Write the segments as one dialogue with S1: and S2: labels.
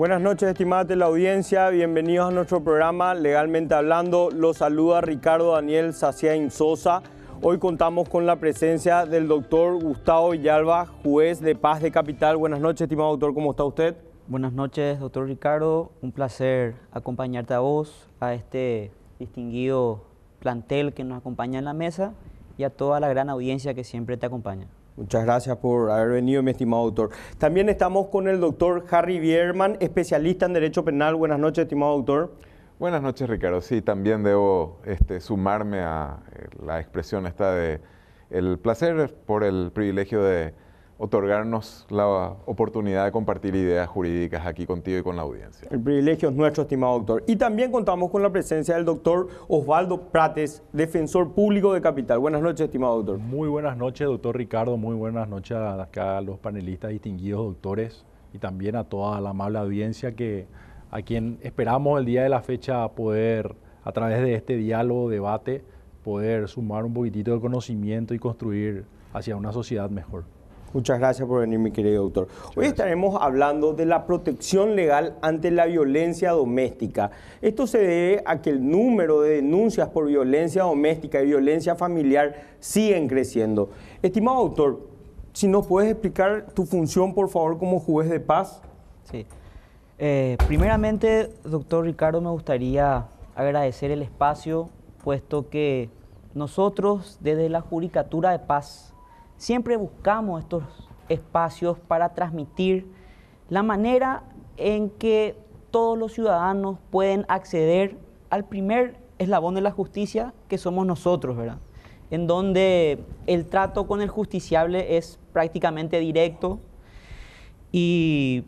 S1: Buenas noches, estimada teleaudiencia. Bienvenidos a nuestro programa Legalmente Hablando. Los saluda Ricardo Daniel Saciain Sosa. Hoy contamos con la presencia del doctor Gustavo Villalba, juez de paz de Capital. Buenas noches, estimado doctor. ¿Cómo está usted?
S2: Buenas noches, doctor Ricardo. Un placer acompañarte a vos, a este distinguido plantel que nos acompaña en la mesa y a toda la gran audiencia que siempre te acompaña.
S1: Muchas gracias por haber venido, mi estimado doctor. También estamos con el doctor Harry Bierman, especialista en Derecho Penal. Buenas noches, estimado doctor.
S3: Buenas noches, Ricardo. Sí, también debo sumarme a la expresión esta de el placer por el privilegio de otorgarnos la oportunidad de compartir ideas jurídicas aquí contigo y con la audiencia.
S1: El privilegio es nuestro, estimado doctor. Y también contamos con la presencia del doctor Osvaldo Prates, defensor público de Capital. Buenas noches, estimado doctor.
S4: Muy buenas noches, doctor Ricardo. Muy buenas noches a los panelistas distinguidos doctores y también a toda la amable audiencia a quien esperamos el día de la fecha poder, a través de este diálogo, debate, poder sumar un poquitito de conocimiento y construir hacia una sociedad mejor.
S1: Muchas gracias por venir, mi querido doctor. Hoy estaremos hablando de la protección legal ante la violencia doméstica. Esto se debe a que el número de denuncias por violencia doméstica y violencia familiar siguen creciendo. Estimado doctor, si nos puedes explicar tu función, por favor, como juez de paz.
S2: Sí. Primeramente, doctor Ricardo, me gustaría agradecer el espacio, puesto que nosotros desde la Judicatura de Paz siempre buscamos estos espacios para transmitir la manera en que todos los ciudadanos pueden acceder al primer eslabón de la justicia, que somos nosotros, ¿verdad? En donde el trato con el justiciable es prácticamente directo. Y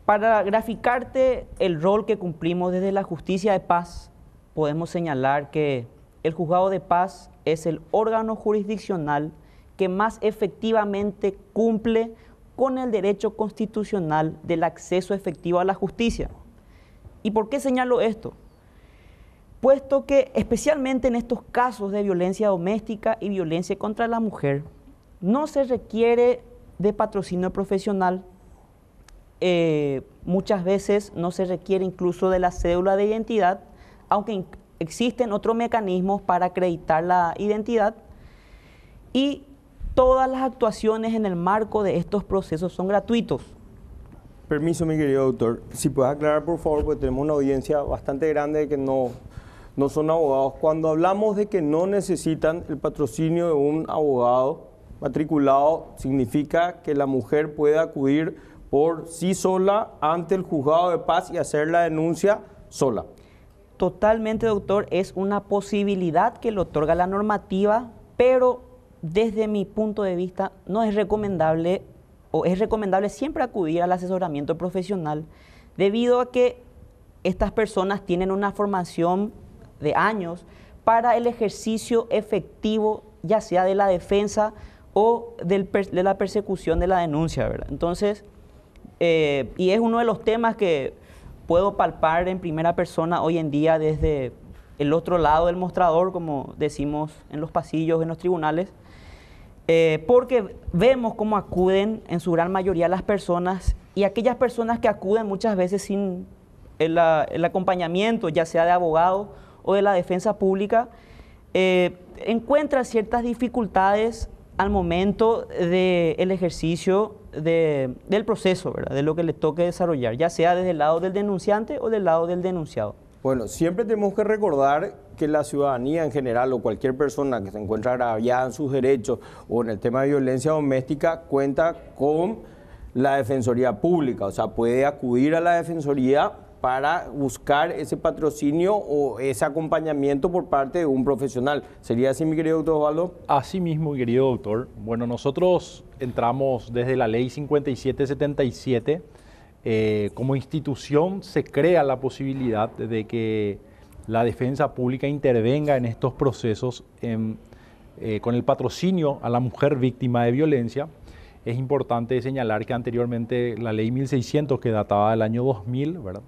S2: para graficarte el rol que cumplimos desde la justicia de paz, podemos señalar que el juzgado de paz es el órgano jurisdiccional que más efectivamente cumple con el derecho constitucional del acceso efectivo a la justicia. ¿Y por qué señalo esto? Puesto que especialmente en estos casos de violencia doméstica y violencia contra la mujer, no se requiere de patrocinio profesional, muchas veces no se requiere incluso de la cédula de identidad, aunque existen otros mecanismos para acreditar la identidad, y todas las actuaciones en el marco de estos procesos son gratuitos.
S1: Permiso, mi querido doctor. Si puedes aclarar, por favor, porque tenemos una audiencia bastante grande que no son abogados. Cuando hablamos de que no necesitan el patrocinio de un abogado matriculado, significa que la mujer puede acudir por sí sola ante el juzgado de paz y hacer la denuncia sola.
S2: Totalmente, doctor. Es una posibilidad que le otorga la normativa, pero desde mi punto de vista no es recomendable, o es recomendable siempre acudir al asesoramiento profesional, debido a que estas personas tienen una formación de años para el ejercicio efectivo, ya sea de la defensa o de la persecución de la denuncia, ¿verdad? Entonces, y es uno de los temas que puedo palpar en primera persona hoy en día desde el otro lado del mostrador, como decimos en los pasillos, en los tribunales, porque vemos cómo acuden en su gran mayoría las personas, y aquellas personas que acuden muchas veces sin el acompañamiento, ya sea de abogado o de la defensa pública, encuentran ciertas dificultades al momento del ejercicio del proceso, ¿verdad? De lo que les toque desarrollar, ya sea desde el lado del denunciante o del lado del denunciado.
S1: Bueno, siempre tenemos que recordar que la ciudadanía en general o cualquier persona que se encuentra agraviada en sus derechos o en el tema de violencia doméstica cuenta con la Defensoría Pública, o sea, puede acudir a la Defensoría para buscar ese patrocinio o ese acompañamiento por parte de un profesional. ¿Sería así, mi querido doctor Osvaldo?
S4: Así mismo, mi querido doctor. Bueno, nosotros entramos desde la ley 5777. Como institución se crea la posibilidad de que la defensa pública intervenga en estos procesos con el patrocinio a la mujer víctima de violencia. Es importante señalar que anteriormente la ley 1600, que databa del año 2000, ¿verdad?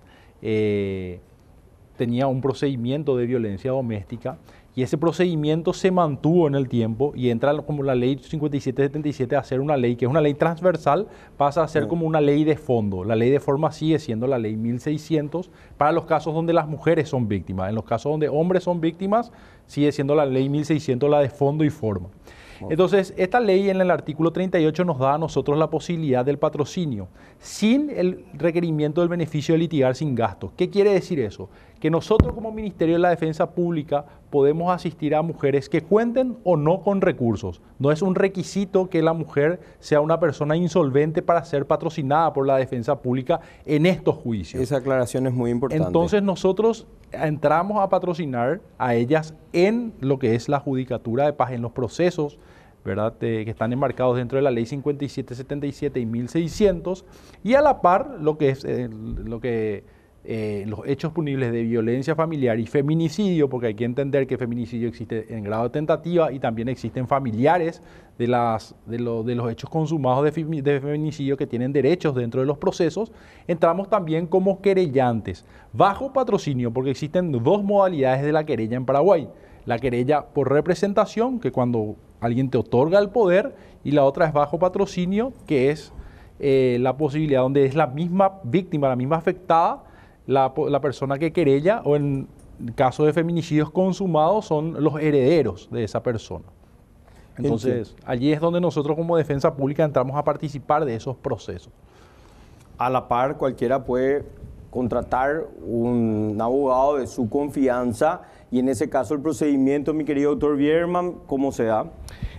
S4: Tenía un procedimiento de violencia doméstica, y y ese procedimiento se mantuvo en el tiempo y entra como la ley 5777 a ser una ley que es una ley transversal, pasa a ser como una ley de fondo. La ley de forma sigue siendo la ley 1600 para los casos donde las mujeres son víctimas. En los casos donde hombres son víctimas, sigue siendo la ley 1600 la de fondo y forma. Entonces, esta ley en el artículo 38 nos da a nosotros la posibilidad del patrocinio, sin el requerimiento del beneficio de litigar sin gastos. ¿Qué quiere decir eso? Que nosotros como Ministerio de la Defensa Pública podemos asistir a mujeres que cuenten o no con recursos. No es un requisito que la mujer sea una persona insolvente para ser patrocinada por la Defensa Pública en estos juicios.
S1: Esa aclaración es muy importante.
S4: Entonces nosotros entramos a patrocinar a ellas en lo que es la judicatura de paz, en los procesos, ¿verdad? Que están enmarcados dentro de la ley 5777 y 1600, y a la par lo que es los hechos punibles de violencia familiar y feminicidio, porque hay que entender que feminicidio existe en grado de tentativa y también existen familiares de los hechos consumados de feminicidio que tienen derechos dentro de los procesos. Entramos también como querellantes, bajo patrocinio, porque existen dos modalidades de la querella en Paraguay. La querella por representación, que cuando alguien te otorga el poder, y la otra es bajo patrocinio, que es la posibilidad donde es la misma víctima, la misma afectada, la persona que querella, o en caso de feminicidios consumados son los herederos de esa persona. Entonces, allí es donde nosotros como Defensa Pública entramos a participar de esos procesos.
S1: A la par, cualquiera puede contratar un abogado de su confianza, y en ese caso el procedimiento, mi querido doctor Bierman, ¿cómo se da?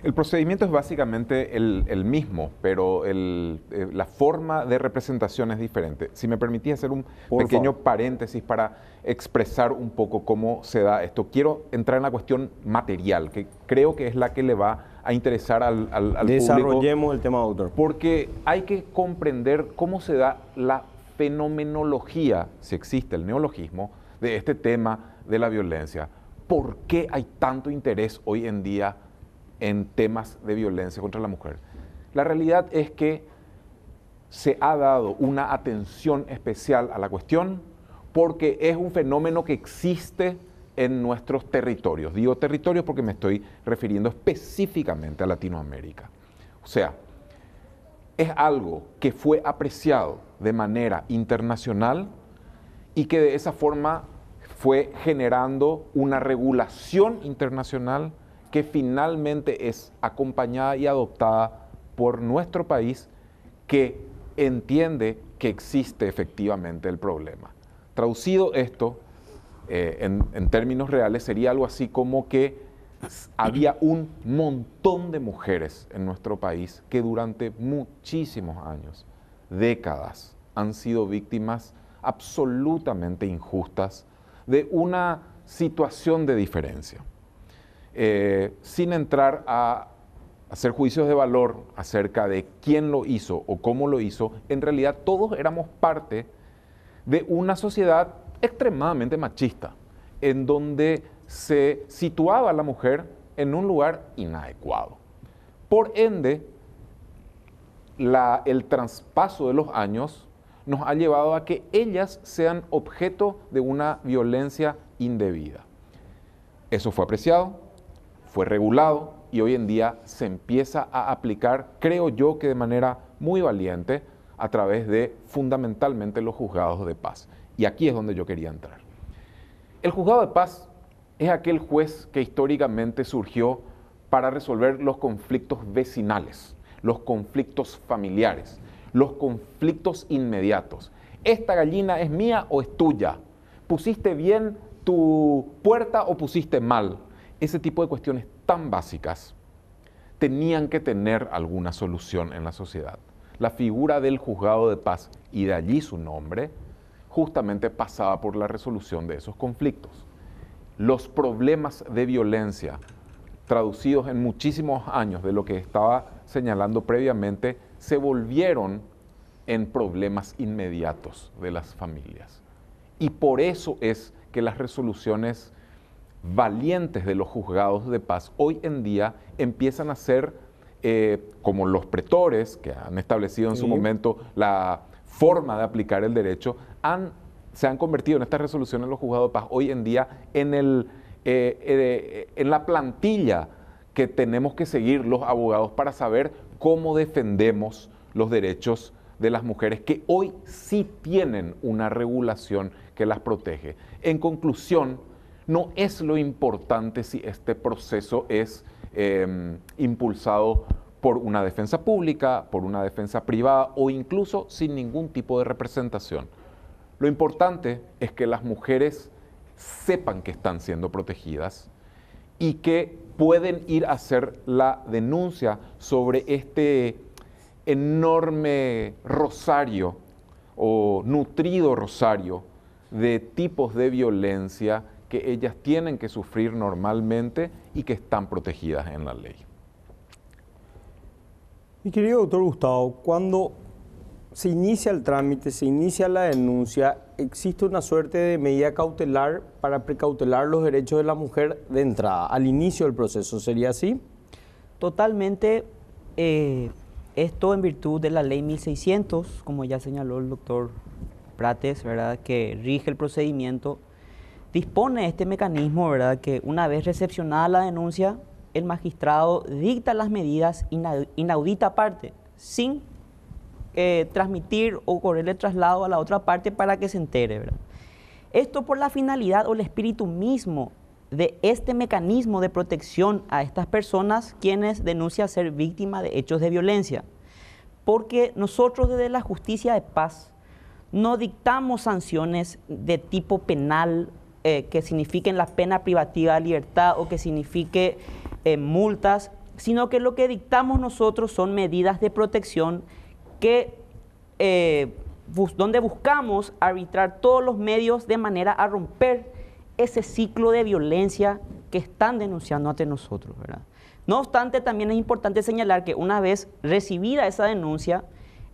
S3: El procedimiento es básicamente el mismo, pero la forma de representación es diferente. Si me permitís hacer un pequeño paréntesis para expresar un poco cómo se da esto. Quiero entrar en la cuestión material, que creo que es la que le va a interesar al público.
S1: Desarrollemos el tema, doctor.
S3: Porque hay que comprender cómo se da la fenomenología, si existe el neologismo, de este tema de la violencia. ¿Por qué hay tanto interés hoy en día en temas de violencia contra la mujer? La realidad es que se ha dado una atención especial a la cuestión porque es un fenómeno que existe en nuestros territorios. Digo territorios porque me estoy refiriendo específicamente a Latinoamérica. O sea, es algo que fue apreciado de manera internacional y que de esa forma fue generando una regulación internacional que finalmente es acompañada y adoptada por nuestro país, que entiende que existe efectivamente el problema. Traducido esto en términos reales, sería algo así como que había un montón de mujeres en nuestro país que durante muchísimos años, décadas, han sido víctimas absolutamente injustas de una situación de diferencia. Sin entrar a hacer juicios de valor acerca de quién lo hizo o cómo lo hizo, en realidad todos éramos parte de una sociedad extremadamente machista, en donde se situaba a la mujer en un lugar inadecuado. Por ende, el traspaso de los años nos ha llevado a que ellas sean objeto de una violencia indebida. Eso fue apreciado, fue regulado y hoy en día se empieza a aplicar, creo yo que de manera muy valiente, a través de fundamentalmente los juzgados de paz. Y aquí es donde yo quería entrar. El juzgado de paz es aquel juez que históricamente surgió para resolver los conflictos vecinales, los conflictos familiares, los conflictos inmediatos. ¿Esta gallina es mía o es tuya? ¿Pusiste bien tu puerta o pusiste mal? Ese tipo de cuestiones tan básicas tenían que tener alguna solución en la sociedad. La figura del juzgado de paz, y de allí su nombre, justamente pasaba por la resolución de esos conflictos. Los problemas de violencia, traducidos en muchísimos años de lo que estaba señalando previamente, se volvieron en problemas inmediatos de las familias. Y por eso es que las resoluciones valientes de los juzgados de paz hoy en día empiezan a ser, como los pretores, que han establecido en su momento la forma de aplicar el derecho, se han convertido en estas resoluciones de los juzgados de paz hoy en día en en la plantilla que tenemos que seguir los abogados para saber cómo defendemos los derechos de las mujeres que hoy sí tienen una regulación que las protege. En conclusión, no es lo importante si este proceso es impulsado por una defensa pública, por una defensa privada o incluso sin ningún tipo de representación. Lo importante es que las mujeres sepan que están siendo protegidas y que pueden ir a hacer la denuncia sobre este enorme rosario o nutrido rosario de tipos de violencia que ellas tienen que sufrir normalmente y que están protegidas en la ley.
S1: Mi querido doctor Gustavo, cuando se inicia el trámite, se inicia la denuncia, ¿existe una suerte de medida cautelar para precautelar los derechos de la mujer de entrada, al inicio del proceso? ¿Sería así?
S2: Totalmente. Esto en virtud de la ley 1600, como ya señaló el doctor Prates, ¿verdad?, que rige el procedimiento, dispone este mecanismo, ¿verdad?, que una vez recepcionada la denuncia, el magistrado dicta las medidas inaudita aparte, sin transmitir o correrle traslado a la otra parte para que se entere, ¿verdad? Esto por la finalidad o el espíritu mismo de este mecanismo de protección a estas personas quienes denuncian ser víctimas de hechos de violencia. Porque nosotros desde la justicia de paz no dictamos sanciones de tipo penal que signifiquen la pena privativa de libertad o que signifique multas, sino que lo que dictamos nosotros son medidas de protección que, donde buscamos arbitrar todos los medios de manera a romper ese ciclo de violencia que están denunciando ante nosotros, ¿verdad? No obstante, también es importante señalar que una vez recibida esa denuncia,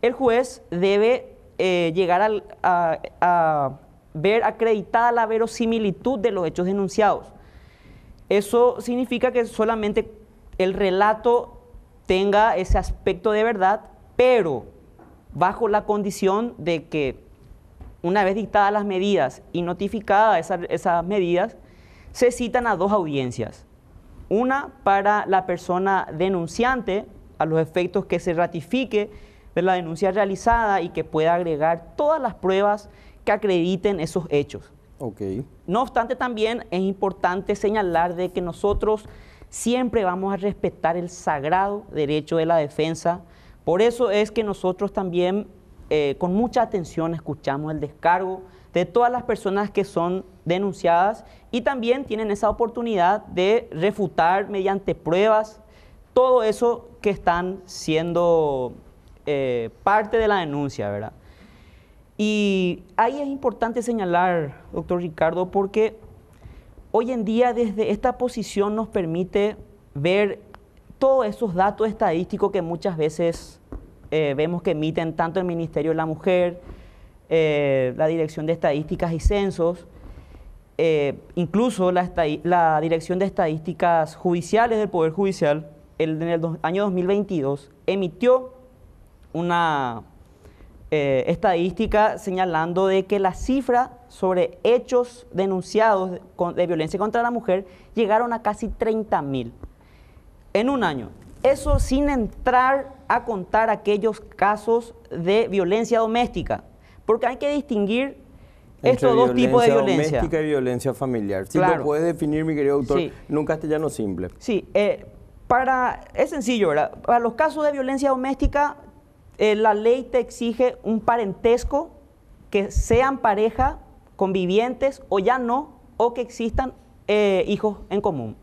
S2: el juez debe llegar a ver acreditada la verosimilitud de los hechos denunciados. Eso significa que solamente el relato tenga ese aspecto de verdad, pero bajo la condición de que una vez dictadas las medidas y notificadas esas medidas, se citan a dos audiencias. Una para la persona denunciante, a los efectos que se ratifique de la denuncia realizada y que pueda agregar todas las pruebas que acrediten esos hechos.
S1: Okay.
S2: No obstante, también es importante señalar de que nosotros siempre vamos a respetar el sagrado derecho de la defensa. Por eso es que nosotros también con mucha atención escuchamos el descargo de todas las personas que son denunciadas y también tienen esa oportunidad de refutar mediante pruebas todo eso que están siendo parte de la denuncia, ¿verdad? Y ahí es importante señalar, doctor Ricardo, porque hoy en día desde esta posición nos permite ver todos esos datos estadísticos que muchas veces vemos que emiten tanto el Ministerio de la Mujer, la Dirección de Estadísticas y Censos, incluso la Dirección de Estadísticas Judiciales del Poder Judicial, en el año 2022, emitió una estadística señalando de que la cifra sobre hechos denunciados de violencia contra la mujer llegaron a casi 30.000 en un año. Eso sin entrar a contar aquellos casos de violencia doméstica, porque hay que distinguir estos dos tipos de violencia.
S1: Doméstica y violencia familiar. Si
S2: Claro.
S1: lo puedes definir, mi querido doctor,
S2: Sí.
S1: en un castellano simple.
S2: Sí, es sencillo, ¿verdad? Para los casos de violencia doméstica, la ley te exige un parentesco, que sean pareja, convivientes o ya no, o que existan hijos en común.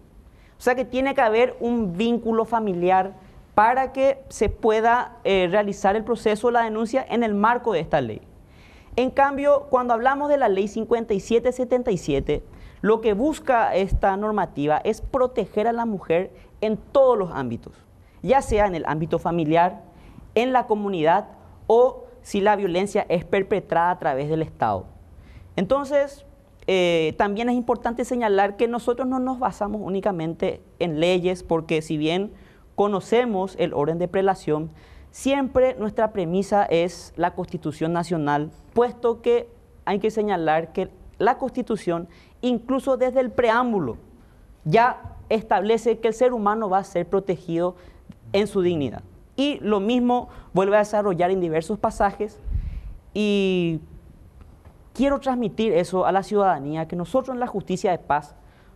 S2: O sea que tiene que haber un vínculo familiar para que se pueda realizar el proceso de la denuncia en el marco de esta ley. En cambio, cuando hablamos de la ley 5777, lo que busca esta normativa es proteger a la mujer en todos los ámbitos, ya sea en el ámbito familiar, en la comunidad o si la violencia es perpetrada a través del Estado. Entonces, también es importante señalar que nosotros no nos basamos únicamente en leyes, porque si bien conocemos el orden de prelación, siempre nuestra premisa es la Constitución Nacional, puesto que hay que señalar que la Constitución, incluso desde el preámbulo, ya establece que el ser humano va a ser protegido en su dignidad. Y lo mismo vuelve a desarrollar en diversos pasajes, y quiero transmitir eso a la ciudadanía, que nosotros en la justicia de paz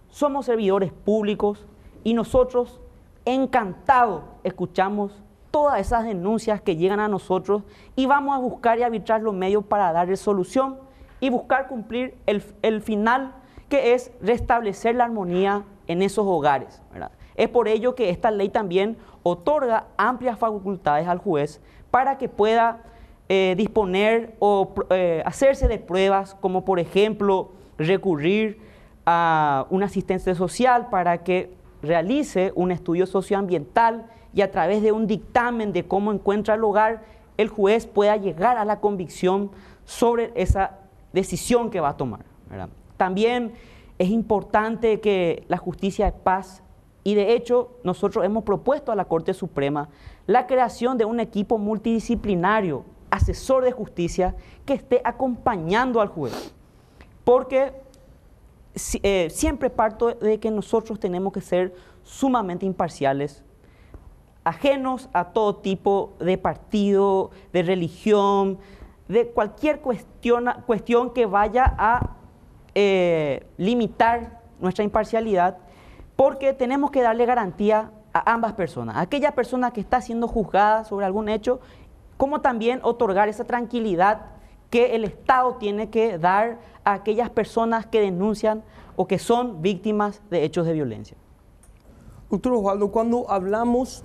S2: somos servidores públicos y nosotros encantados escuchamos todas esas denuncias que llegan a nosotros y vamos a buscar y arbitrar los medios para darle solución y buscar cumplir el final, que es restablecer la armonía en esos hogares, ¿verdad? Es por ello que esta ley también otorga amplias facultades al juez para que pueda disponer o hacerse de pruebas, como por ejemplo recurrir a una asistencia social para que realice un estudio socioambiental y a través de un dictamen de cómo encuentra el hogar, el juez pueda llegar a la convicción sobre esa decisión que va a tomar, ¿verdad? También es importante que la justicia de paz, y de hecho nosotros hemos propuesto a la Corte Suprema la creación de un equipo multidisciplinario, asesor de justicia, que esté acompañando al juez, porque siempre parto de que nosotros tenemos que ser sumamente imparciales, ajenos a todo tipo de partido, de religión, de cualquier cuestión que vaya a limitar nuestra imparcialidad, porque tenemos que darle garantía a ambas personas, a aquella persona que está siendo juzgada sobre algún hecho, como también otorgar esa tranquilidad que el Estado tiene que dar a aquellas personas que denuncian o que son víctimas de hechos de violencia.
S1: Doctor Osvaldo, cuando hablamos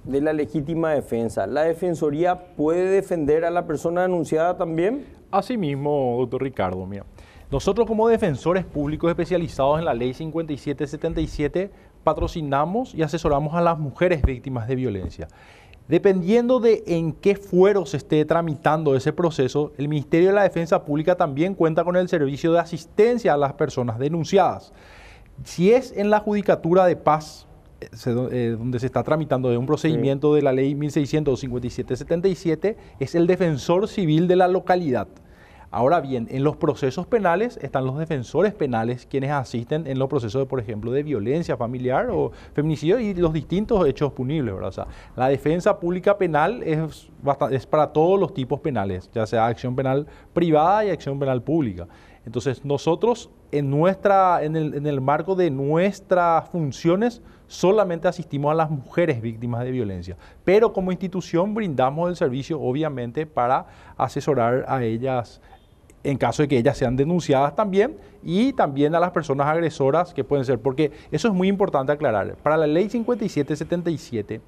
S1: de la legítima defensa, ¿la Defensoría puede defender a la persona denunciada también?
S4: Asimismo, doctor Ricardo, mira, nosotros como defensores públicos especializados en la Ley 5777 patrocinamos y asesoramos a las mujeres víctimas de violencia. Dependiendo de en qué fuero se esté tramitando ese proceso, el Ministerio de la Defensa Pública también cuenta con el servicio de asistencia a las personas denunciadas. Si es en la Judicatura de Paz, donde se está tramitando de un procedimiento de la Ley 1657-77, es el defensor civil de la localidad. Ahora bien, en los procesos penales están los defensores penales, quienes asisten en los procesos, por ejemplo, de violencia familiar o feminicidio y los distintos hechos punibles, ¿verdad? O sea, la defensa pública penal es para todos los tipos penales, ya sea acción penal privada y acción penal pública. Entonces, nosotros en el marco de nuestras funciones solamente asistimos a las mujeres víctimas de violencia, pero como institución brindamos el servicio, obviamente, para asesorar a ellas en caso de que ellas sean denunciadas también, y también a las personas agresoras que pueden ser, porque eso es muy importante aclarar. Para la Ley 5777,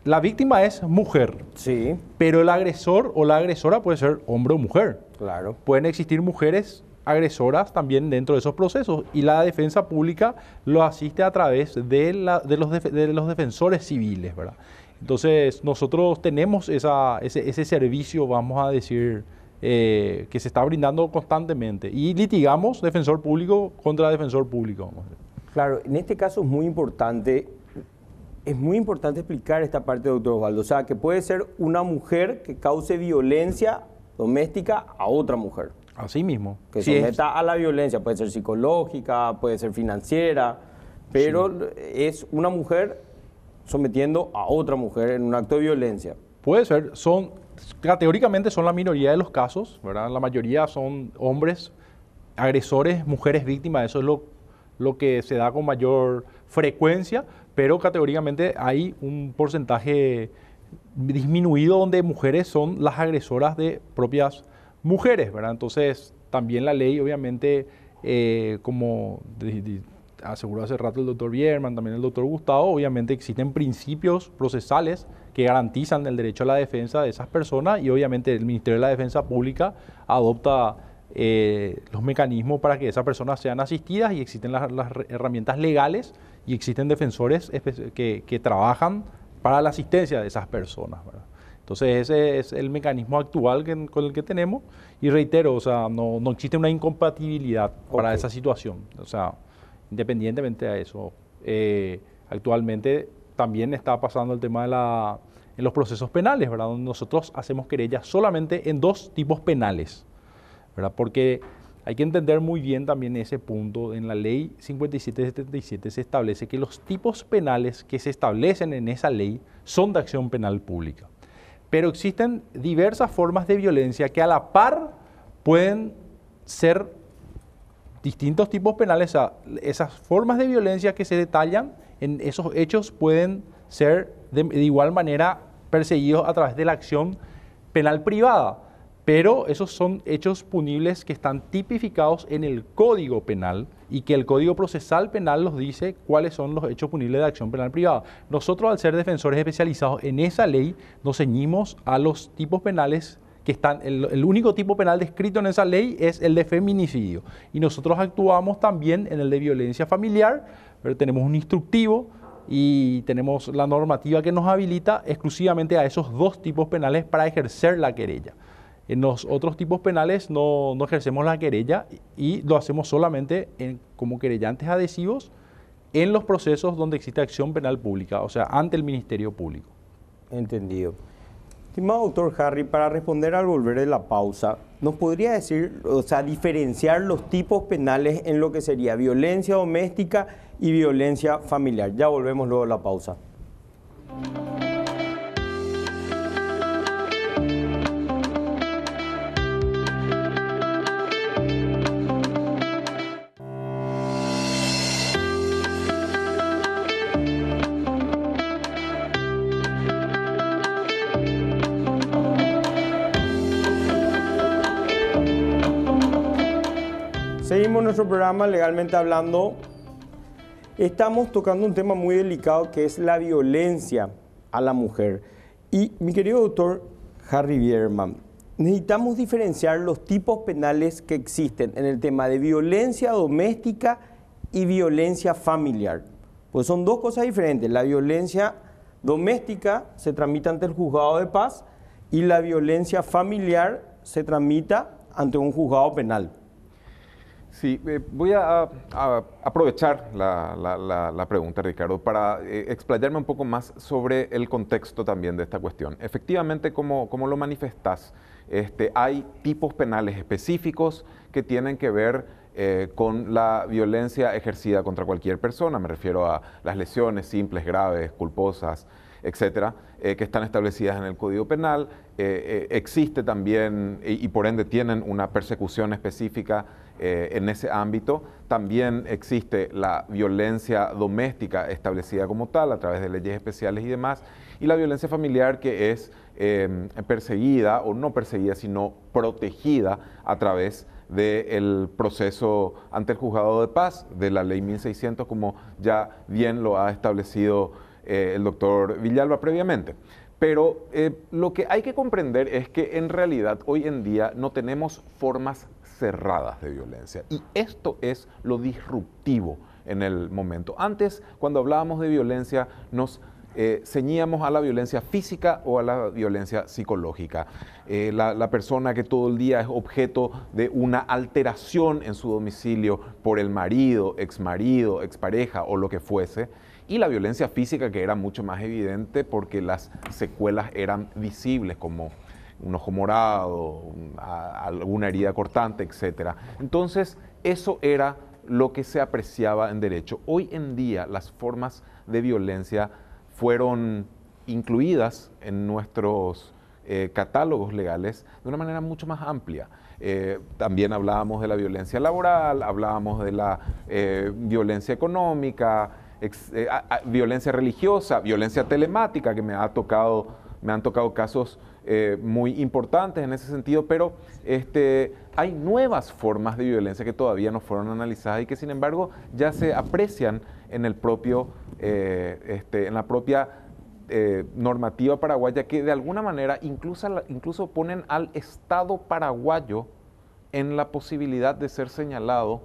S4: la víctima es mujer,
S1: sí,
S4: pero el agresor o la agresora puede ser hombre o mujer.
S1: Claro.
S4: Pueden existir mujeres agresoras también dentro de esos procesos, y la defensa pública lo asiste a través de los defensores civiles, ¿verdad? Entonces, nosotros tenemos ese servicio, vamos a decir, que se está brindando constantemente, y litigamos defensor público contra defensor público. Vamos a decir.
S1: Claro, en este caso es muy importante explicar esta parte, doctor Osvaldo. O sea, que puede ser una mujer que cause violencia doméstica a otra mujer.
S4: Así mismo.
S1: Que
S4: Sí,
S1: someta a la violencia, puede ser psicológica, puede ser financiera, pero es una mujer sometiendo a otra mujer en un acto de violencia.
S4: puede ser, categóricamente son la minoría de los casos, ¿verdad? La mayoría son hombres agresores, mujeres víctimas, eso es lo que se da con mayor frecuencia, pero categóricamente hay un porcentaje disminuido donde mujeres son las agresoras de propias mujeres, ¿verdad? Entonces, también la ley, obviamente, como aseguró hace rato el doctor Bierman, también el doctor Gustavo, obviamente existen principios procesales que garantizan el derecho a la defensa de esas personas, y obviamente el Ministerio de la Defensa Pública adopta los mecanismos para que esas personas sean asistidas, y existen las herramientas legales y existen defensores que trabajan para la asistencia de esas personas, ¿verdad? Entonces ese es el mecanismo actual con el que tenemos, y reitero, o sea, no existe una incompatibilidad para esa situación, o sea, independientemente de eso. Actualmente también está pasando el tema en los procesos penales, ¿verdad? Donde nosotros hacemos querellas solamente en dos tipos penales, ¿verdad? Porque Hay que entender muy bien también ese punto. En la ley 5777 se establece que los tipos penales que se establecen en esa ley son de acción penal pública. Pero existen diversas formas de violencia que a la par pueden ser distintos tipos penales. O sea, esas formas de violencia que se detallan en esos hechos pueden ser de igual manera perseguidos a través de la acción penal privada. Pero esos son hechos punibles que están tipificados en el Código Penal y que el Código Procesal Penal nos dice cuáles son los hechos punibles de acción penal privada. Nosotros, al ser defensores especializados en esa ley, nos ceñimos a los tipos penales que están, el único tipo penal descrito en esa ley es el de feminicidio. Y nosotros actuamos también en el de violencia familiar, pero tenemos un instructivo y tenemos la normativa que nos habilita exclusivamente a esos dos tipos penales para ejercer la querella. En los otros tipos penales no ejercemos la querella y lo hacemos solamente como querellantes adhesivos en los procesos donde existe acción penal pública, o sea, ante el Ministerio Público.
S1: Entendido. Estimado doctor Harry, para responder al volver de la pausa, ¿nos podría decir, o sea, diferenciar los tipos penales en lo que sería violencia doméstica y violencia familiar? Ya volvemos luego de la pausa. Seguimos nuestro programa Legalmente Hablando. Estamos tocando un tema muy delicado que es la violencia a la mujer. Y mi querido doctor Harry Bierman, necesitamos diferenciar los tipos penales que existen en el tema de violencia doméstica y violencia familiar. Pues son dos cosas diferentes. La violencia doméstica se tramita ante el juzgado de paz y la violencia familiar se tramita ante un juzgado penal.
S3: Sí, voy a aprovechar la pregunta, Ricardo, para explayarme un poco más sobre el contexto también de esta cuestión. Efectivamente, como lo manifestás, hay tipos penales específicos que tienen que ver con la violencia ejercida contra cualquier persona. Me refiero a las lesiones simples, graves, culposas, etcétera, que están establecidas en el Código Penal. Existe también, y por ende tienen una persecución específica en ese ámbito. También existe la violencia doméstica establecida como tal a través de leyes especiales y demás, y la violencia familiar que es perseguida, o no perseguida, sino protegida a través del proceso ante el juzgado de paz de la ley 1600, como ya bien lo ha establecido el doctor Villalba previamente. Pero lo que hay que comprender es que en realidad hoy en día no tenemos formas cerradas de violencia, y esto es lo disruptivo en el momento. Antes, cuando hablábamos de violencia, nos ceñíamos a la violencia física o a la violencia psicológica. La persona que todo el día es objeto de una alteración en su domicilio por el marido, expareja o lo que fuese, y la violencia física, que era mucho más evidente porque las secuelas eran visibles, como un ojo morado, alguna herida cortante, etc. Entonces, eso era lo que se apreciaba en derecho. Hoy en día, las formas de violencia fueron incluidas en nuestros catálogos legales de una manera mucho más amplia. También hablábamos de la violencia laboral, hablábamos de la violencia económica, violencia religiosa, violencia telemática, que me han tocado casos muy importantes en ese sentido, pero hay nuevas formas de violencia que todavía no fueron analizadas y que sin embargo ya se aprecian en el propio, en la propia normativa paraguaya, que de alguna manera incluso ponen al Estado paraguayo en la posibilidad de ser señalado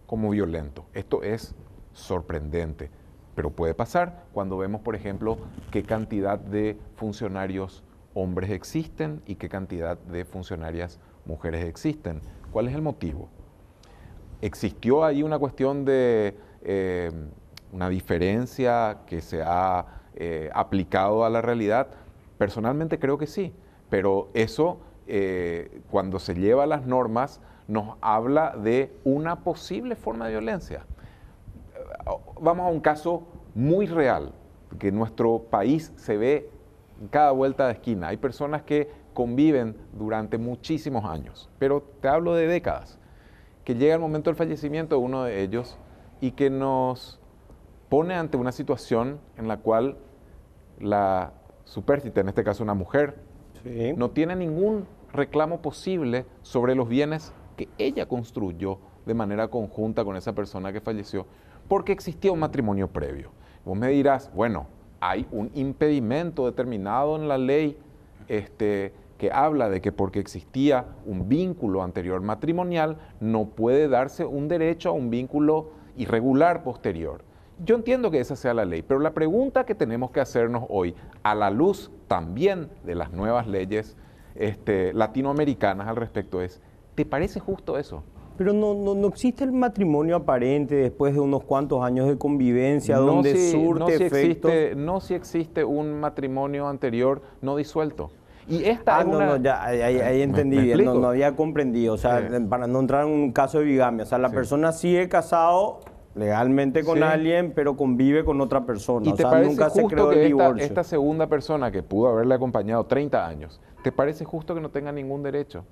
S3: como violento. Esto es sorprendente, pero puede pasar cuando vemos, por ejemplo, qué cantidad de funcionarios hombres existen y qué cantidad de funcionarias mujeres existen. ¿Cuál es el motivo? ¿Existió ahí una cuestión de una diferencia que se ha aplicado a la realidad? Personalmente creo que sí, pero eso cuando se lleva las normas, nos habla de una posible forma de violencia. Vamos a un caso muy real, que en nuestro país se ve en cada vuelta de esquina. Hay personas que conviven durante muchísimos años, pero te hablo de décadas, que llega el momento del fallecimiento de uno de ellos y que nos pone ante una situación en la cual la supérstite, en este caso una mujer,
S1: Sí.
S3: no tiene ningún reclamo posible sobre los bienes que ella construyó de manera conjunta con esa persona que falleció, porque existía un matrimonio previo. Vos me dirás, bueno, hay un impedimento determinado en la ley que habla de que porque existía un vínculo anterior matrimonial, no puede darse un derecho a un vínculo irregular posterior. Yo entiendo que esa sea la ley, pero la pregunta que tenemos que hacernos hoy, a la luz también de las nuevas leyes latinoamericanas al respecto, es, ¿te parece justo eso?
S1: Pero no existe el matrimonio aparente después de unos cuantos años de convivencia donde surte efectos.
S3: No si existe un matrimonio anterior no disuelto. Y esta es una...
S1: ya, ahí entendí bien,
S3: explico?
S1: no había comprendido. O sea, para no entrar en un caso de bigamia, o sea, la persona sigue casado legalmente con alguien, pero convive con otra persona.
S3: ¿Y
S1: o
S3: te
S1: sea,
S3: parece
S1: nunca se
S3: justo
S1: creó el
S3: que
S1: divorcio?
S3: esta segunda persona que pudo haberle acompañado 30 años, ¿te parece justo que no tenga ningún derecho?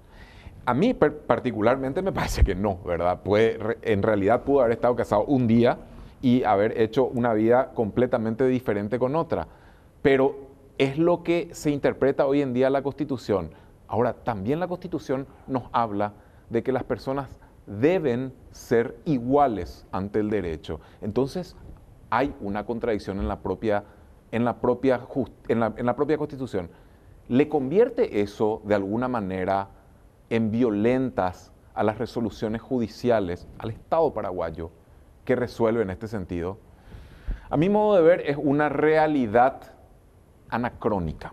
S3: A mí particularmente me parece que no, ¿verdad? En realidad pudo haber estado casado un día y haber hecho una vida completamente diferente con otra. Pero es lo que se interpreta hoy en día la Constitución. Ahora, también la Constitución nos habla de que las personas deben ser iguales ante el derecho. Entonces, hay una contradicción en la propia Constitución. ¿Le convierte eso de alguna manera en violentas a las resoluciones judiciales, al Estado paraguayo, que resuelve en este sentido? A mi modo de ver, es una realidad anacrónica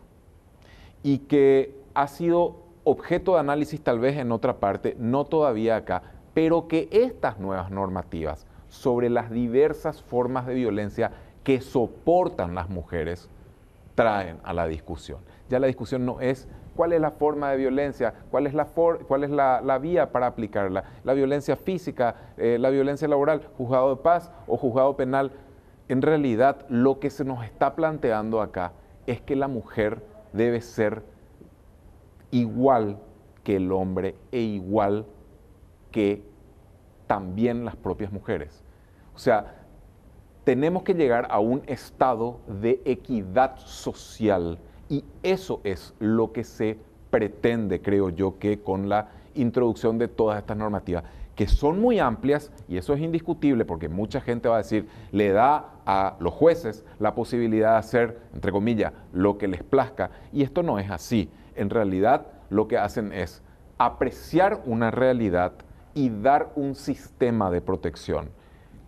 S3: y que ha sido objeto de análisis tal vez en otra parte, no todavía acá, pero que estas nuevas normativas sobre las diversas formas de violencia que soportan las mujeres traen a la discusión. Ya la discusión no es cuál es la forma de violencia, cuál es la vía para aplicarla, la violencia física, la violencia laboral, juzgado de paz o juzgado penal. En realidad, lo que se nos está planteando acá es que la mujer debe ser igual que el hombre e igual que también las propias mujeres. O sea, tenemos que llegar a un estado de equidad social y eso es lo que se pretende, creo yo, que con la introducción de todas estas normativas, que son muy amplias y eso es indiscutible porque mucha gente va a decir, le da a los jueces la posibilidad de hacer, entre comillas, lo que les plazca y esto no es así. En realidad lo que hacen es apreciar una realidad y dar un sistema de protección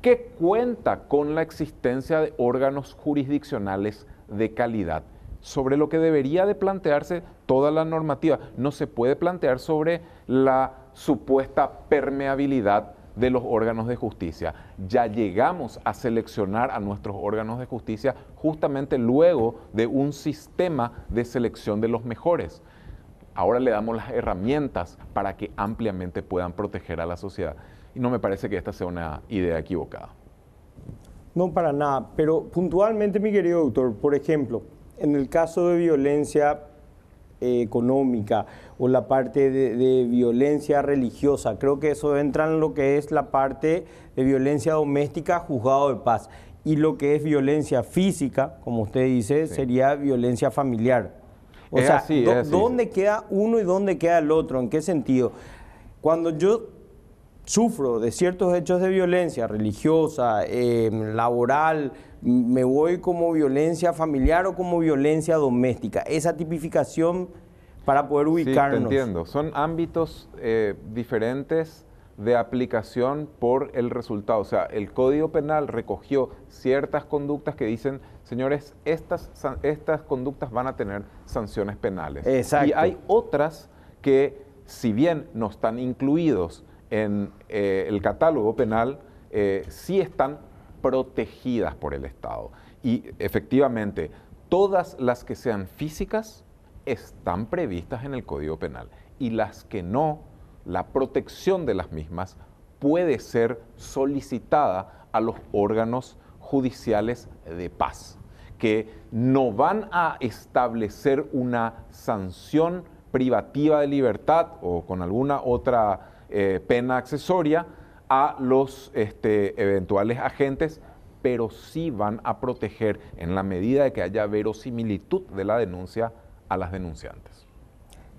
S3: que cuenta con la existencia de órganos jurisdiccionales de calidad, sobre lo que debería de plantearse toda la normativa. No se puede plantear sobre la supuesta permeabilidad de los órganos de justicia. Ya llegamos a seleccionar a nuestros órganos de justicia justamente luego de un sistema de selección de los mejores. Ahora le damos las herramientas para que ampliamente puedan proteger a la sociedad. Y no me parece que esta sea una idea equivocada.
S1: No, para nada. Pero puntualmente, mi querido doctor, por ejemplo, en el caso de violencia económica o la parte de violencia religiosa, creo que eso entra en lo que es la parte de violencia doméstica, juzgado de paz. Y lo que es violencia física, como usted dice, sería violencia familiar. O sea, ¿dónde queda uno y dónde queda el otro? ¿En qué sentido? Cuando yo sufro de ciertos hechos de violencia religiosa, laboral, me voy como violencia familiar o como violencia doméstica. Esa tipificación para poder ubicarnos.
S3: Sí, te entiendo. Son ámbitos diferentes de aplicación por el resultado. O sea, el Código Penal recogió ciertas conductas que dicen, señores, estas conductas van a tener sanciones penales.
S1: Exacto.
S3: Y hay otras que, si bien no están incluidos en el catálogo penal, sí están protegidas por el Estado. Y efectivamente, todas las que sean físicas están previstas en el Código Penal. y las que no, la protección de las mismas puede ser solicitada a los órganos judiciales de paz, que no van a establecer una sanción privativa de libertad o con alguna otra pena accesoria a los eventuales agentes, pero sí van a proteger en la medida de que haya verosimilitud de la denuncia a las denunciantes.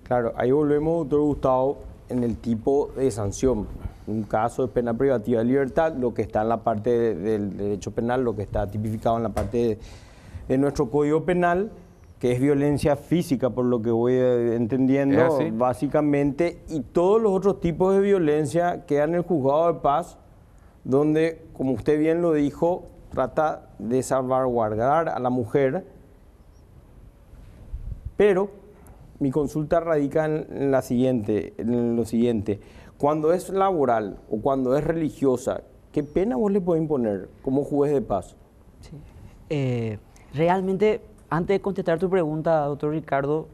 S1: Claro, ahí volvemos, doctor Gustavo, en el tipo de sanción. Un caso de pena privativa de libertad, lo que está en la parte del derecho penal, lo que está tipificado en la parte de nuestro Código Penal, que es violencia física, por lo que voy entendiendo, básicamente, y todos los otros tipos de violencia quedan en el juzgado de paz, donde, como usted bien lo dijo, trata de salvaguardar a la mujer, pero mi consulta radica en lo siguiente. Cuando es laboral o cuando es religiosa, ¿qué pena vos le podés imponer como juez de paz?
S2: Sí. Realmente, antes de contestar tu pregunta, doctor Ricardo,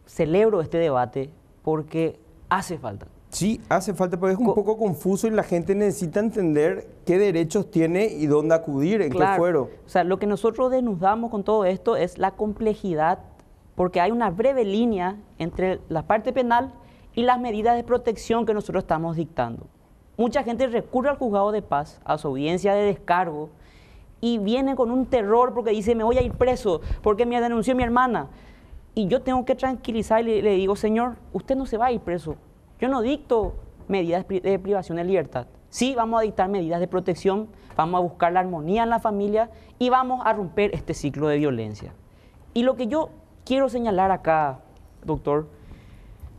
S2: celebro este debate porque hace falta.
S1: Sí, hace falta, pero es un poco confuso y la gente necesita entender qué derechos tiene y dónde acudir, en qué fuero.
S2: O sea, lo que nosotros denudamos con todo esto es la complejidad, porque hay una breve línea entre la parte penal y las medidas de protección que nosotros estamos dictando. Mucha gente recurre al juzgado de paz, a su audiencia de descargo, y viene con un terror porque dice, me voy a ir preso porque me denunció mi hermana. Y yo tengo que tranquilizar y le digo, señor, usted no se va a ir preso. Yo no dicto medidas de privación de libertad. Sí, vamos a dictar medidas de protección, vamos a buscar la armonía en la familia y vamos a romper este ciclo de violencia. Y lo que yo quiero señalar acá, doctor,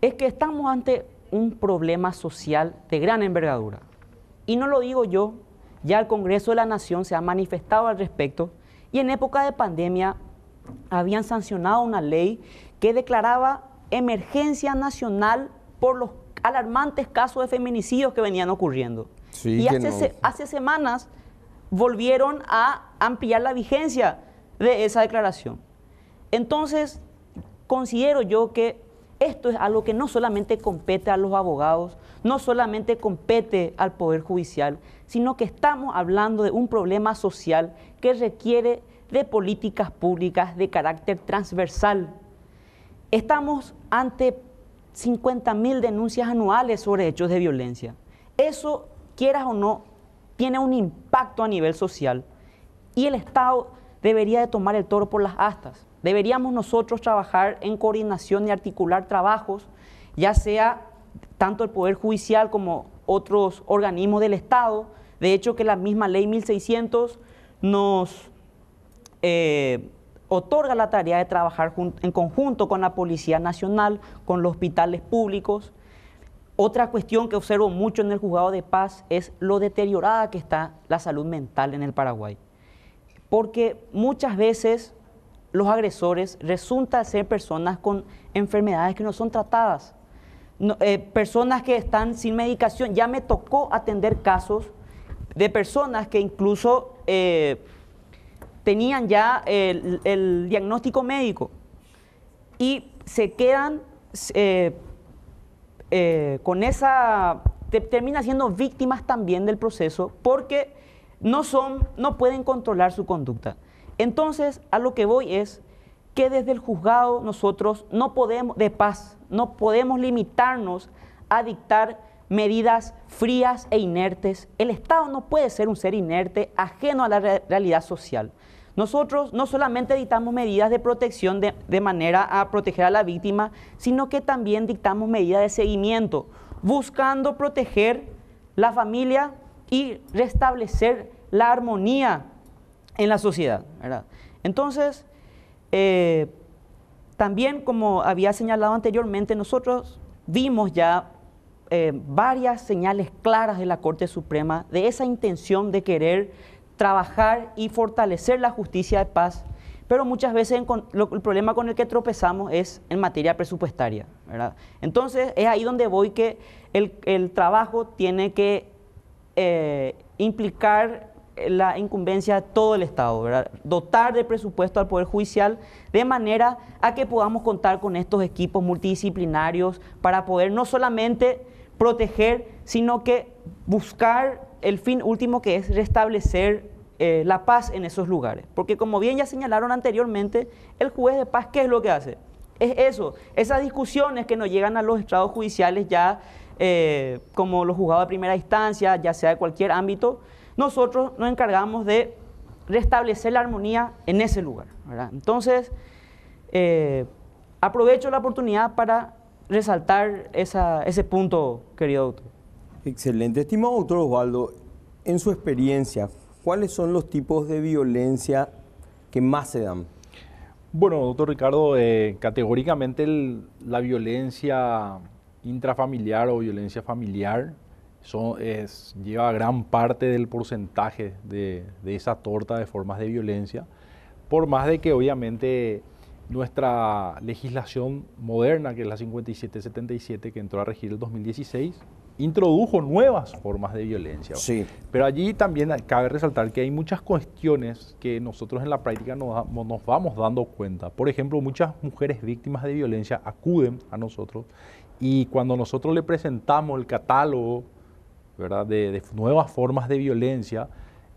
S2: es que estamos ante un problema social de gran envergadura. Y no lo digo yo, ya el Congreso de la Nación se ha manifestado al respecto y en época de pandemia habían sancionado una ley que declaraba emergencia nacional por los alarmantes casos de feminicidios que venían ocurriendo. Sí, y hace semanas volvieron a ampliar la vigencia de esa declaración. Entonces, considero yo que esto es algo que no solamente compete a los abogados, no solamente compete al Poder Judicial, sino que estamos hablando de un problema social que requiere de políticas públicas de carácter transversal. Estamos ante 50.000 denuncias anuales sobre hechos de violencia. Eso, quieras o no, tiene un impacto a nivel social y el Estado debería de tomar el toro por las astas. Deberíamos nosotros trabajar en coordinación y articular trabajos, ya sea tanto el Poder Judicial como otros organismos del Estado. De hecho, que la misma Ley 1600 nos otorga la tarea de trabajar en conjunto con la Policía Nacional, con los hospitales públicos. Otra cuestión que observo mucho en el juzgado de paz es lo deteriorada que está la salud mental en el Paraguay. Porque muchas veces los agresores resultan ser personas con enfermedades que no son tratadas, personas que están sin medicación. Ya me tocó atender casos de personas que incluso tenían ya el diagnóstico médico y se quedan con esa, terminan siendo víctimas también del proceso porque no pueden controlar su conducta. Entonces, a lo que voy es que desde el juzgado nosotros de paz, no podemos limitarnos a dictar medidas frías e inertes. El Estado no puede ser un ser inerte, ajeno a la realidad social. Nosotros no solamente dictamos medidas de protección de manera a proteger a la víctima, sino que también dictamos medidas de seguimiento, buscando proteger la familia y restablecer la armonía en la sociedad, ¿verdad? Entonces, también, como había señalado anteriormente, nosotros vimos ya varias señales claras de la Corte Suprema de esa intención de querer trabajar y fortalecer la justicia de paz, pero muchas veces el problema con el que tropezamos es en materia presupuestaria, ¿verdad? Entonces, es ahí donde voy que el trabajo tiene que implicar la incumbencia de todo el Estado, ¿verdad? Dotar de presupuesto al Poder Judicial de manera a que podamos contar con estos equipos multidisciplinarios para poder no solamente proteger, sino que buscar el fin último, que es restablecer la paz en esos lugares. Porque como bien ya señalaron anteriormente, el juez de paz, ¿qué es lo que hace? Es eso, esas discusiones que nos llegan a los estrados judiciales ya, como los juzgados de primera instancia, ya sea de cualquier ámbito, nosotros nos encargamos de restablecer la armonía en ese lugar, ¿verdad? Entonces, aprovecho la oportunidad para resaltar ese punto, querido doctor.
S1: Excelente. Estimado doctor Osvaldo, en su experiencia, ¿cuáles son los tipos de violencia que más se dan?
S4: Bueno, doctor Ricardo, categóricamente la violencia intrafamiliar o violencia familiar lleva gran parte del porcentaje de esa torta de formas de violencia, por más de que obviamente nuestra legislación moderna, que es la 5777, que entró a regir el 2016, introdujo nuevas formas de violencia.
S1: Sí.
S4: Pero allí también cabe resaltar que hay muchas cuestiones que nosotros en la práctica nos vamos dando cuenta. Por ejemplo, muchas mujeres víctimas de violencia acuden a nosotros y cuando nosotros le presentamos el catálogo, ¿verdad?, de nuevas formas de violencia,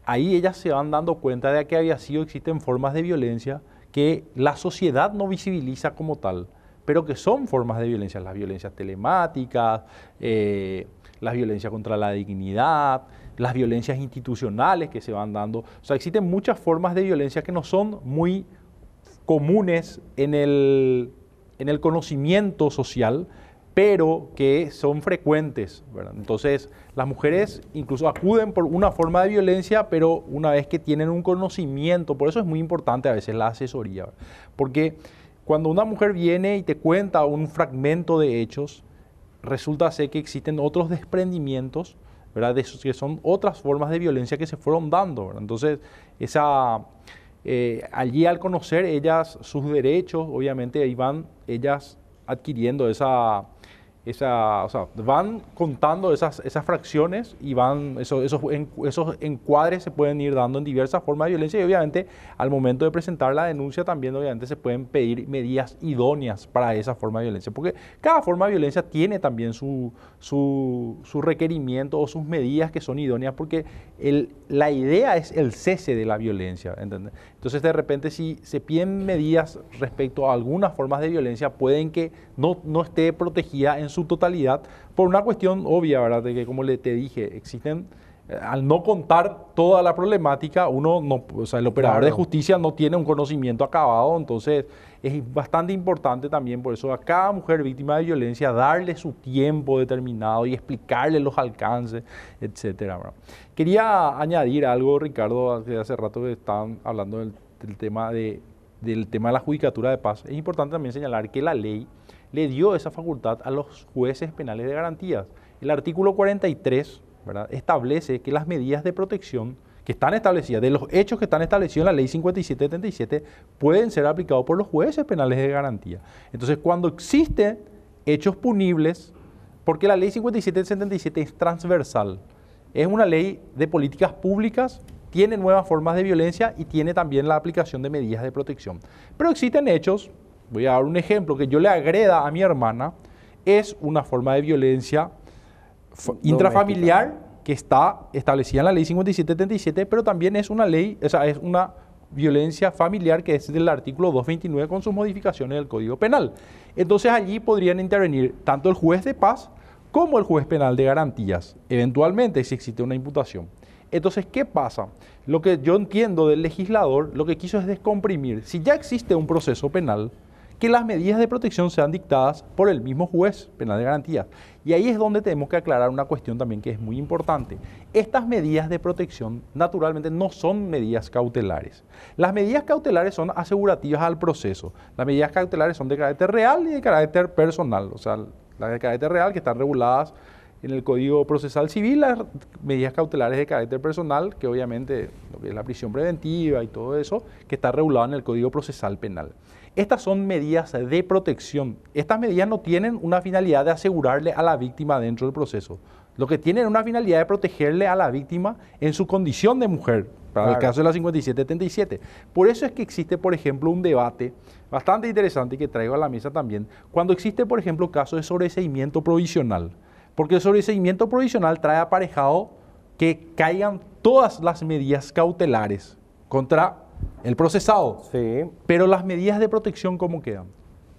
S4: ahí ellas se van dando cuenta de que existen formas de violencia que la sociedad no visibiliza como tal, pero que son formas de violencia, las violencias telemáticas, las violencias contra la dignidad, las violencias institucionales que se van dando. O sea, existen muchas formas de violencia que no son muy comunes en el conocimiento social, pero que son frecuentes, ¿verdad? Entonces, las mujeres incluso acuden por una forma de violencia, pero una vez que tienen un conocimiento, por eso es muy importante a veces la asesoría, ¿verdad? Porque cuando una mujer viene y te cuenta un fragmento de hechos, resulta ser que existen otros desprendimientos, ¿verdad?, que son otras formas de violencia que se fueron dando, ¿verdad? Entonces, allí al conocer ellas sus derechos, obviamente ahí van ellas adquiriendo o sea, van contando esas fracciones y esos encuadres se pueden ir dando en diversas formas de violencia y obviamente al momento de presentar la denuncia también obviamente se pueden pedir medidas idóneas para esa forma de violencia, porque cada forma de violencia tiene también su requerimiento o sus medidas que son idóneas, porque la idea es el cese de la violencia, ¿entendés? Entonces de repente si se piden medidas respecto a algunas formas de violencia pueden que no esté protegida en su totalidad por una cuestión obvia, ¿verdad? De que, como te dije, existen, al no contar toda la problemática, el operador de justicia no tiene un conocimiento acabado, entonces es bastante importante también por eso a cada mujer víctima de violencia darle su tiempo determinado y explicarle los alcances, etcétera, ¿verdad? Quería añadir algo, Ricardo, hace rato que estaban hablando del tema de la judicatura de paz. Es importante también señalar que la ley le dio esa facultad a los jueces penales de garantías. El artículo 43, ¿verdad?, establece que las medidas de protección que están establecidas, de los hechos que están establecidos en la ley 5777, pueden ser aplicados por los jueces penales de garantía. Entonces, cuando existen hechos punibles, porque la ley 5777 es transversal, es una ley de políticas públicas, tiene nuevas formas de violencia y tiene también la aplicación de medidas de protección. Pero existen hechos, voy a dar un ejemplo, que yo le agreda a mi hermana, es una forma de violencia intrafamiliar que está establecida en la ley 5777, pero también es una ley, o sea, es una violencia familiar que es del artículo 229 con sus modificaciones del Código Penal. Entonces allí podrían intervenir tanto el juez de paz como el juez penal de garantías, eventualmente si existe una imputación. Entonces, ¿qué pasa? Lo que yo entiendo del legislador, lo que quiso es descomprimir. Si ya existe un proceso penal, que las medidas de protección sean dictadas por el mismo juez penal de garantías. Y ahí es donde tenemos que aclarar una cuestión también que es muy importante. Estas medidas de protección naturalmente no son medidas cautelares. Las medidas cautelares son asegurativas al proceso. Las medidas cautelares son de carácter real y de carácter personal. O sea, las de carácter real que están reguladas en el Código Procesal Civil, las medidas cautelares de carácter personal, que obviamente lo que es la prisión preventiva y todo eso, que está regulado en el Código Procesal Penal. Estas son medidas de protección. Estas medidas no tienen una finalidad de asegurarle a la víctima dentro del proceso. Lo que tienen es una finalidad de protegerle a la víctima en su condición de mujer, para el caso de la 5777. Por eso es que existe, por ejemplo, un debate bastante interesante que traigo a la mesa también, cuando existe, por ejemplo, caso de sobreseimiento provisional. Porque el sobreseimiento provisional trae aparejado que caigan todas las medidas cautelares contra el procesado.
S1: Sí.
S4: Pero las medidas de protección, ¿cómo quedan?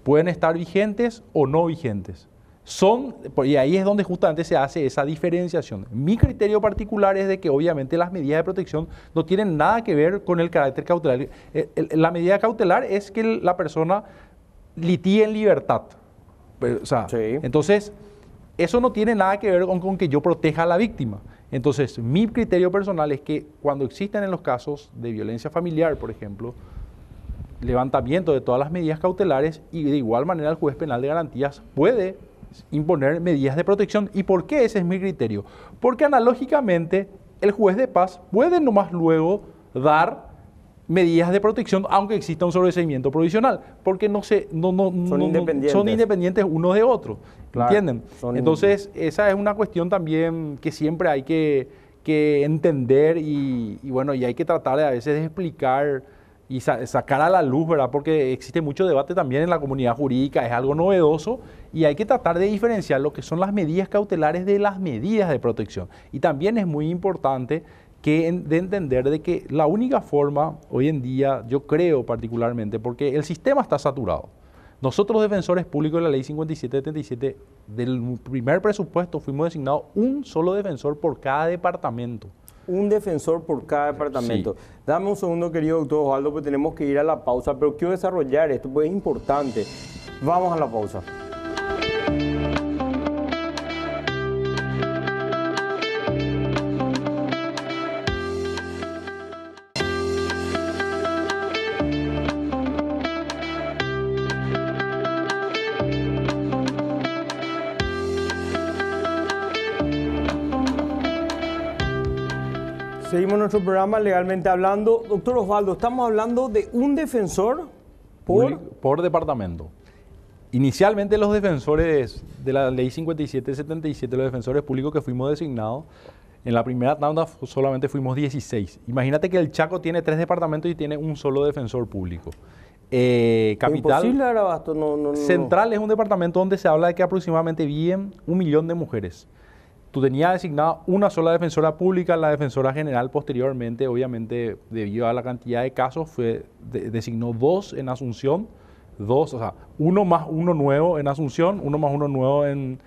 S4: Pueden estar vigentes o no vigentes. Y ahí es donde justamente se hace esa diferenciación. Mi criterio particular es de que obviamente las medidas de protección no tienen nada que ver con el carácter cautelar. La medida cautelar es que la persona litigue en libertad. Pero, o sea,
S1: Sí.
S4: entonces, eso no tiene nada que ver con que yo proteja a la víctima. Entonces, mi criterio personal es que cuando existen en los casos de violencia familiar, por ejemplo, levantamiento de todas las medidas cautelares, y de igual manera el juez penal de garantías puede imponer medidas de protección. ¿Y por qué ese es mi criterio? Porque analógicamente el juez de paz puede nomás luego dar medidas de protección aunque exista un sobreseimiento provisional, porque son independientes unos de otros,
S1: Claro,
S4: ¿entienden? Entonces esa es una cuestión también que siempre hay que entender y bueno, y hay que tratar a veces de explicar y sacar a la luz, ¿verdad? Porque existe mucho debate también en la comunidad jurídica, es algo novedoso y hay que tratar de diferenciar lo que son las medidas cautelares de las medidas de protección. Y también es muy importante de entender de que la única forma hoy en día, yo creo particularmente, porque el sistema está saturado. Nosotros, defensores públicos de la ley 5777, del primer presupuesto fuimos designados un solo defensor por cada departamento.
S1: Un defensor por cada departamento.
S4: Sí.
S1: Dame un segundo, querido doctor Osvaldo, porque tenemos que ir a la pausa, pero quiero desarrollar esto, porque es importante. Vamos a la pausa. Seguimos nuestro programa Legalmente Hablando. Doctor Osvaldo, estamos hablando de un defensor
S4: por departamento. Inicialmente los defensores de la ley 5777, los defensores públicos que fuimos designados, en la primera tanda solamente fuimos 16. Imagínate que el Chaco tiene 3 departamentos y tiene un solo defensor público. Capital
S1: imposible dar abasto, no.
S4: Central es un departamento donde se habla de que aproximadamente viven 1 millón de mujeres. Tú tenías designada una sola defensora pública, la defensora general posteriormente, obviamente debido a la cantidad de casos, designó 2 en Asunción, 2, o sea, 1 más 1 nuevo en Asunción, 1 más 1 nuevo en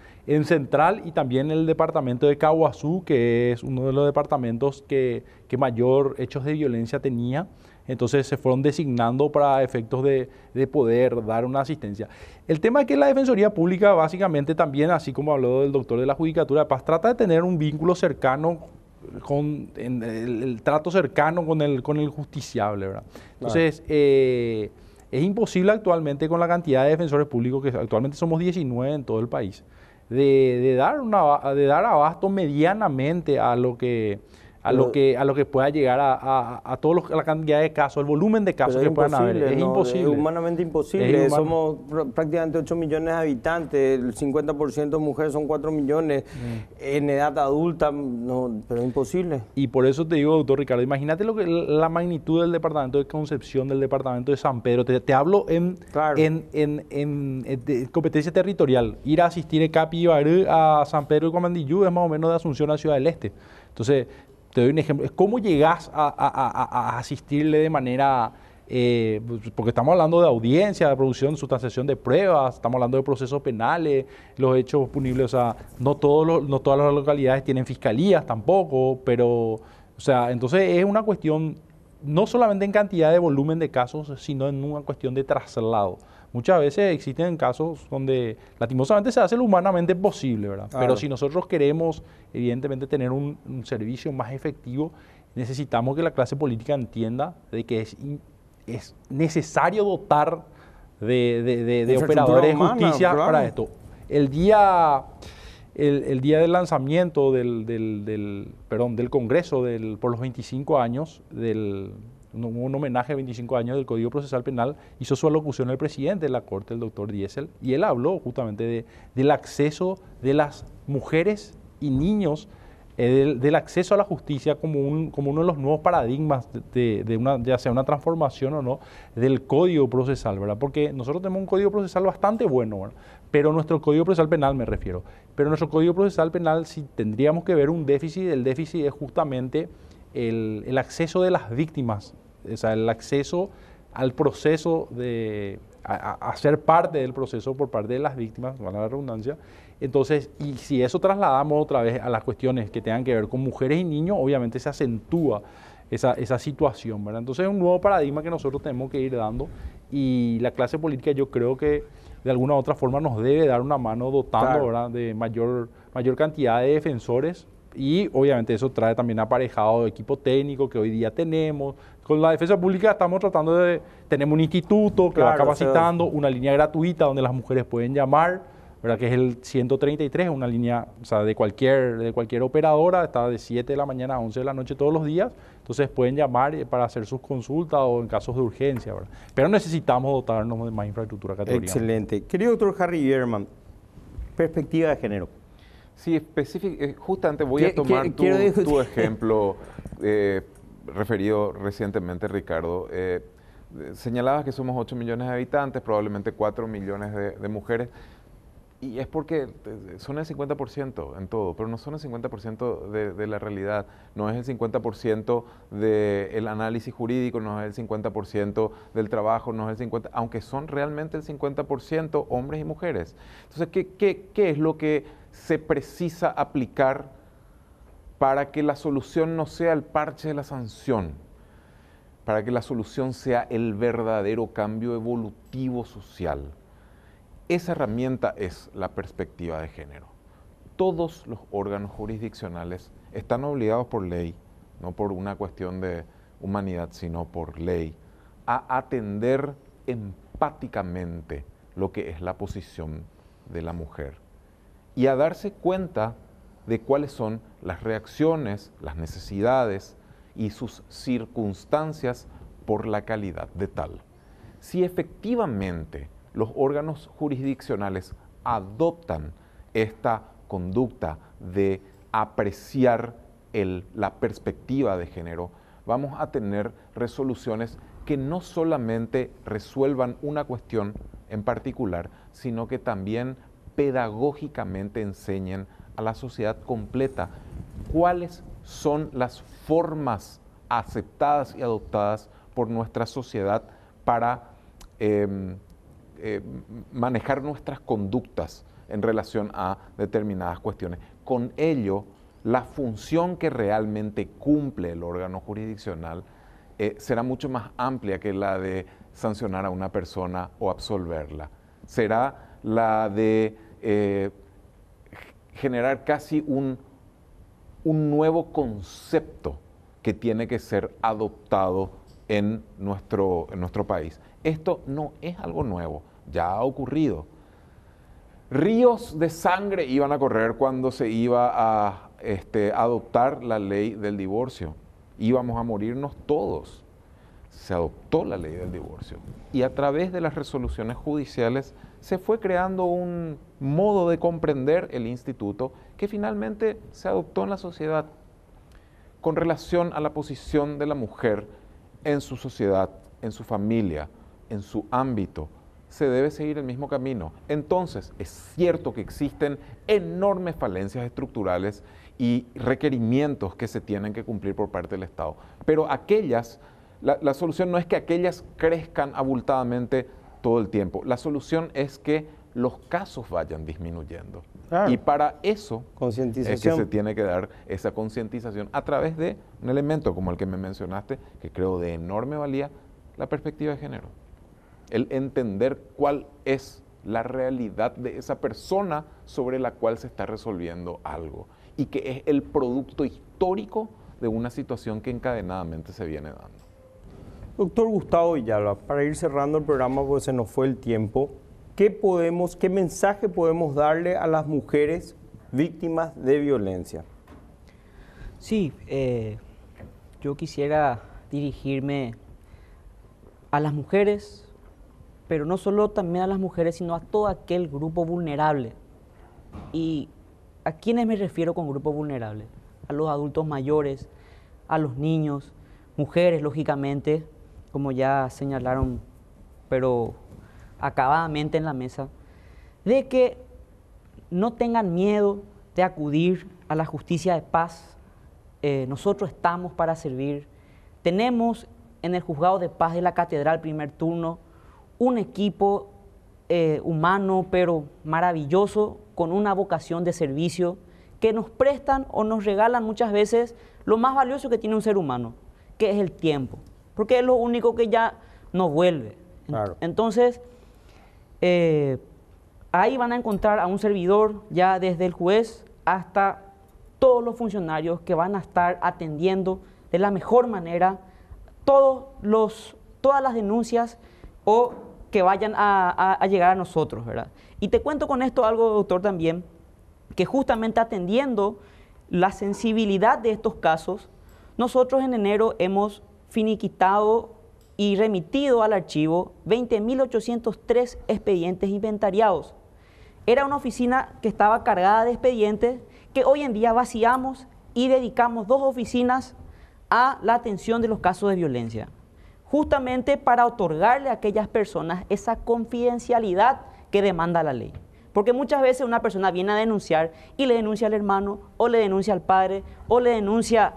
S4: Central y también el departamento de Caguazú, que es uno de los departamentos que mayor hechos de violencia tenía. Entonces se fueron designando para efectos de poder dar una asistencia. El tema es que la Defensoría Pública básicamente también, así como habló el doctor de la Judicatura de Paz, trata de tener un vínculo cercano el trato cercano con el justiciable, ¿verdad? Entonces, es imposible actualmente con la cantidad de defensores públicos, que actualmente somos 19 en todo el país, de dar abasto medianamente a lo que pueda llegar a la cantidad de casos, el volumen de casos que puedan haber. Es imposible.
S1: Es humanamente imposible. Somos prácticamente 8 millones de habitantes, el 50% de mujeres son 4 millones, en edad adulta, pero es imposible.
S4: Y por eso te digo, doctor Ricardo, imagínate la magnitud del departamento de Concepción, del departamento de San Pedro. Te hablo en competencia territorial. Ir a asistir en Capi y Barú a San Pedro y Comandillú es más o menos de Asunción a Ciudad del Este. Entonces, te doy un ejemplo. ¿Cómo llegas a asistirle de manera, porque estamos hablando de audiencia, de producción, sustanciación de pruebas, estamos hablando de procesos penales, los hechos punibles, o sea, no todas las localidades tienen fiscalías tampoco, pero, o sea, entonces es una cuestión no solamente en cantidad de volumen de casos, sino en una cuestión de traslado. Muchas veces existen casos donde lastimosamente se hace lo humanamente posible, ¿verdad?
S1: Claro.
S4: Pero si nosotros queremos, evidentemente, tener un servicio más efectivo, necesitamos que la clase política entienda de que es necesario dotar de operadores de justicia para esto. El día del lanzamiento del Congreso por los 25 años del un homenaje a 25 años del Código Procesal Penal, hizo su alocución el presidente de la Corte, el doctor Diesel, y él habló justamente del acceso de las mujeres y niños, del acceso a la justicia como uno de los nuevos paradigmas de una, ya sea una transformación o no, del Código Procesal, ¿verdad? Porque nosotros tenemos un Código Procesal bastante bueno, ¿verdad? Pero nuestro Código Procesal Penal, me refiero, pero nuestro Código Procesal Penal, si tendríamos que ver un déficit, el déficit es justamente el acceso de las víctimas, o sea, el acceso al proceso a ser parte del proceso por parte de las víctimas, valga la redundancia. Entonces, y si eso trasladamos otra vez a las cuestiones que tengan que ver con mujeres y niños, obviamente se acentúa esa situación, ¿verdad? Entonces es un nuevo paradigma que nosotros tenemos que ir dando, y la clase política yo creo que de alguna u otra forma nos debe dar una mano dotando,
S1: Claro,
S4: ¿verdad?, de mayor cantidad de defensores, y obviamente eso trae también aparejado equipo técnico que hoy día tenemos. Con la defensa pública estamos tratando tenemos un instituto que va
S1: Claro,
S4: capacitando, una línea gratuita donde las mujeres pueden llamar, ¿verdad?, que es el 133, una línea, o sea, de cualquier operadora, está de 7 de la mañana a 11 de la noche todos los días, entonces pueden llamar para hacer sus consultas o en casos de urgencia, ¿verdad? Pero necesitamos dotarnos de más infraestructura categorial.
S1: excelente. Querido doctor Harry Bierman, perspectiva de género.
S3: Sí, justamente voy a tomar tu ejemplo referido recientemente, Ricardo. Señalabas que somos 8 millones de habitantes, probablemente 4 millones de mujeres, y es porque son el 50% en todo, pero no son el 50% de la realidad, no es el 50% del análisis jurídico, no es el 50% del trabajo, no es el 50%, aunque son realmente el 50% hombres y mujeres. Entonces, ¿qué es lo que se precisa aplicar para que la solución no sea el parche de la sanción, para que la solución sea el verdadero cambio evolutivo social? Esa herramienta es la perspectiva de género. Todos los órganos jurisdiccionales están obligados por ley, no por una cuestión de humanidad, sino por ley, a atender empáticamente lo que es la posición de la mujer y a darse cuenta de cuáles son las reacciones, las necesidades y sus circunstancias por la calidad de tal. Si efectivamente los órganos jurisdiccionales adoptan esta conducta de apreciar la perspectiva de género, vamos a tener resoluciones que no solamente resuelvan una cuestión en particular, sino que también pedagógicamente enseñen a la sociedad completa cuáles son las formas aceptadas y adoptadas por nuestra sociedad para manejar nuestras conductas en relación a determinadas cuestiones. Con ello, la función que realmente cumple el órgano jurisdiccional será mucho más amplia que la de sancionar a una persona o absolverla. Será la de generar casi un nuevo concepto que tiene que ser adoptado en nuestro país. Esto no es algo nuevo, ya ha ocurrido. Ríos de sangre iban a correr cuando se iba a adoptar la ley del divorcio. Íbamos a morirnos todos. Se adoptó la ley del divorcio. Y a través de las resoluciones judiciales se fue creando un modo de comprender el instituto que finalmente se adoptó en la sociedad con relación a la posición de la mujer en su sociedad, en su familia, en su ámbito. Se debe seguir el mismo camino. Entonces, es cierto que existen enormes falencias estructurales y requerimientos que se tienen que cumplir por parte del Estado, pero la solución no es que aquellas crezcan abultadamente todo el tiempo. La solución es que los casos vayan disminuyendo.
S1: Claro.
S3: Y para eso es que
S1: Concientización.
S3: se tiene que dar esa concientización a través de un elemento como el que me mencionaste, que creo de enorme valía, la perspectiva de género. El entender cuál es la realidad de esa persona sobre la cual se está resolviendo algo y que es el producto histórico de una situación que encadenadamente se viene dando.
S1: Doctor Gustavo Villalba, para ir cerrando el programa porque se nos fue el tiempo, ¿qué mensaje podemos darle a las mujeres víctimas de violencia?
S2: Sí, yo quisiera dirigirme a las mujeres, pero no solo también a las mujeres, sino a todo aquel grupo vulnerable. ¿Y a quiénes me refiero con grupo vulnerable? A los adultos mayores, a los niños, mujeres, lógicamente, como ya señalaron, pero acabadamente en la mesa, de que no tengan miedo de acudir a la justicia de paz. Nosotros estamos para servir. Tenemos en el Juzgado de Paz de la Catedral Primer Turno un equipo humano, pero maravilloso, con una vocación de servicio, que nos prestan o nos regalan muchas veces lo más valioso que tiene un ser humano, que es el tiempo, porque es lo único que ya no vuelve.
S1: Claro.
S2: Entonces, ahí van a encontrar a un servidor, ya desde el juez hasta todos los funcionarios que van a estar atendiendo de la mejor manera todas las denuncias o que vayan a llegar a nosotros, ¿verdad? Y te cuento con esto algo, doctor, también, que justamente atendiendo la sensibilidad de estos casos, nosotros en enero hemos finiquitado y remitido al archivo 20.803 expedientes inventariados. Era una oficina que estaba cargada de expedientes que hoy en día vaciamos y dedicamos 2 oficinas a la atención de los casos de violencia, justamente para otorgarle a aquellas personas esa confidencialidad que demanda la ley. Porque muchas veces una persona viene a denunciar y le denuncia al hermano, o le denuncia al padre, o le denuncia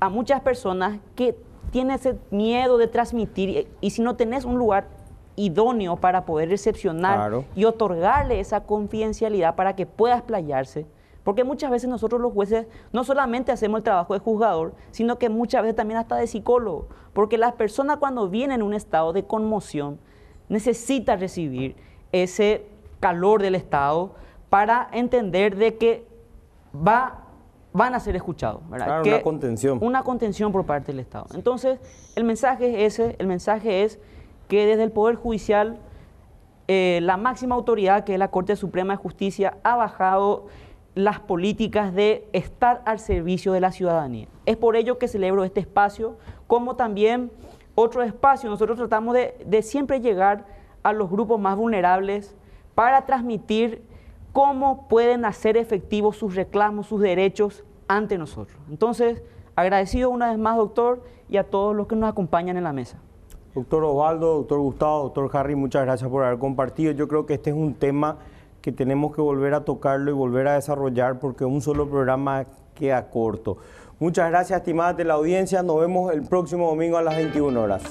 S2: a muchas personas que tienen ese miedo de transmitir, y si no tenés un lugar idóneo para poder recepcionar
S1: Claro.
S2: y otorgarle esa confidencialidad para que pueda explayarse, porque muchas veces nosotros los jueces no solamente hacemos el trabajo de juzgador, sino que muchas veces también hasta de psicólogo, porque las personas cuando vienen en un estado de conmoción necesitan recibir ese calor del Estado para entender de que van a ser escuchados, ¿verdad?
S1: Claro,
S2: Que
S1: una contención.
S2: Una contención por parte del Estado. Entonces, el mensaje es ese, el mensaje es que desde el Poder Judicial, la máxima autoridad, que es la Corte Suprema de Justicia, ha bajado las políticas de estar al servicio de la ciudadanía. Es por ello que celebro este espacio, como también otro espacio. Nosotros tratamos de siempre llegar a los grupos más vulnerables para transmitir cómo pueden hacer efectivos sus reclamos, sus derechos ante nosotros. Entonces, agradecido una vez más, doctor, y a todos los que nos acompañan en la mesa.
S1: Doctor Osvaldo, doctor Gustavo, doctor Harry, muchas gracias por haber compartido. Yo creo que este es un tema que tenemos que volver a tocarlo y volver a desarrollar, porque un solo programa queda corto. Muchas gracias, estimadas de la audiencia. Nos vemos el próximo domingo a las 21 horas.